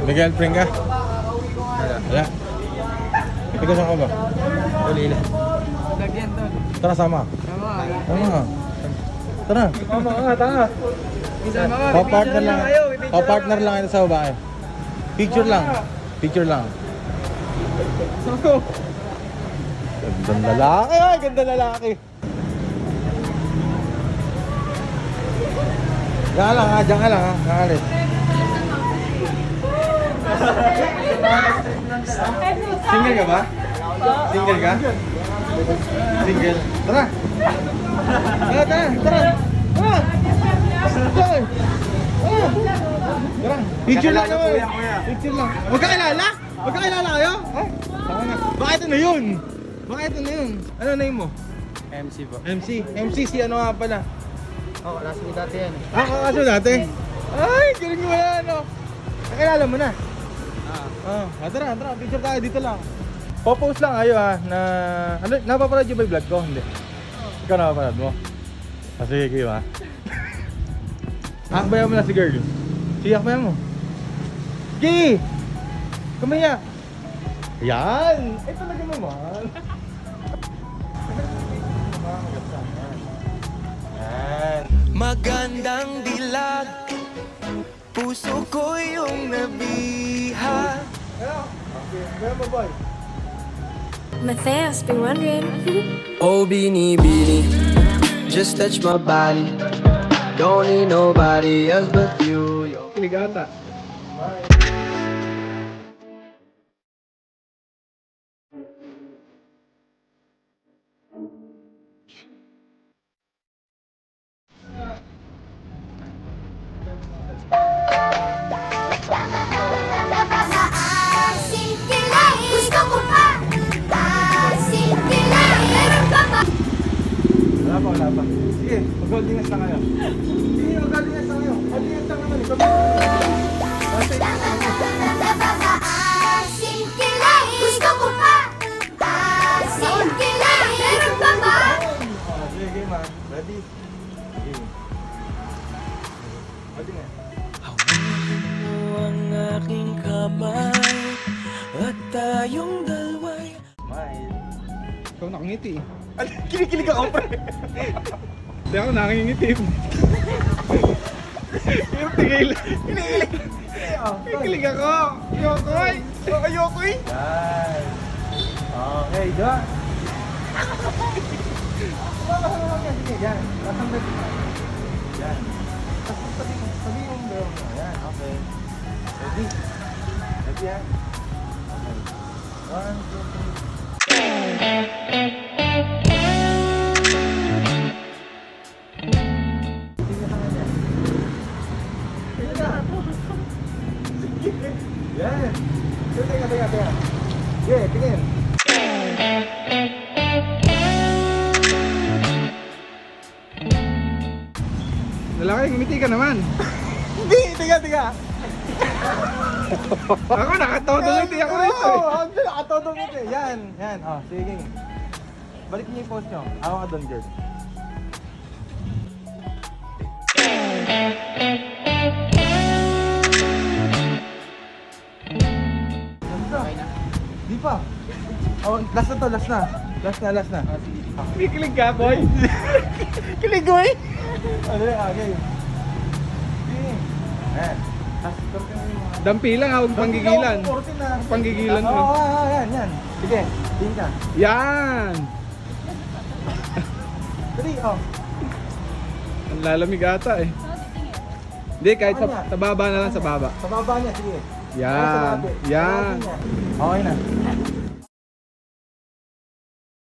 May girlfriend ka? Wala. Ikaw saan ka ba? Ulila. Lagyan doon. Tara, sama. Tama. Tara. Tama nga, tanga. Minsan mga, Pa-partner lang. Pa-partner lang ito sa babae. Picture lang. Picture lang. Gandang lalaki. Ay, gandang lalaki. Diyan ka lang ha, diyan ka lang ha. Kakalit. Single ka ba? Single ka? Single. Tara! Tara, tara, tara! Tara! Tara! Tara! Picture lang naman! Picture lang! Magkakilala? Magkakilala kayo? Ay, saka na. Bakit ano yun? Bakit ano yun? Ano name mo? MC po. MC? MC si ano nga pala? Oo, nasa ko dati yan. Ah, kakaso dati? Ay, galing mo yan, ano? Nakilala mo na? Tara, tara, picture tayo dito lang. Popost lang kayo ha, na... Ano, napapanood yung vlog ko? Hindi. Ikaw napapanood mo? Sige, kayo ha. Akbayan mo na si girl. Sige, akbayan mo. Sige! Kumaya! Yan! Eh, talaga naman. Yan. Magandang dilag, puso ko yung nabiha. Kaya mo, boy. Matthias, be wondering. Oh, beanie, just touch my body. Don't need nobody else but you. Ligata. Gusto ko pa! Meron pa ba? Wala pa, wala pa. Sige, mag-holdingas na kayo. Sige, mag-holdingas na kayo. Holdingas na naman. Ikaw. Gusto ko pa! Meron pa ba? Sige, game ha. Ready? Game. Holdingas. Hawakan mo ang aking kamay at tayong dalawa'y Smile. Ikaw nakangiti eh. Kinikilig ako, pre. Hindi ako nakangiti. Yung tigil. Kikilig ako. Ayoko eh. Ayoko eh. Yan. Okay, diba? Sige, yan. Lasang na dito. Yan. Tapos sabi mo meron mo. Yan, okay. Ready? Ready yan? Okay. 1, 2, 3. Tingnan sa kanya. Tingnan na. Sige. Yan. Teka. Sige, tingin. Lalaki, ngumiti ka naman. Hindi, tiga. Ako nakatodo ngiti ako rito eh. Oo, nakatodo ngiti. Yan. Oh, sige. Balik niyo yung post nyo. Ako ka doon, girl. Di pa. Oh, last na to, last na. Last na. Kikilig ka, boy. Kilig ko eh. Dali, okay. Sige. Ayan. Tapos, turn ka na yung mga... Dampi lang ha, huwag panggigilan. Panggigilan mo. Oo, yan. Sige, tingin ka. Yan! Dali, oh. Ang lalamig ata eh. Hindi, kahit sa baba na lang, sa baba. Sa baba niya, sige. Yan. Yan. Okay na.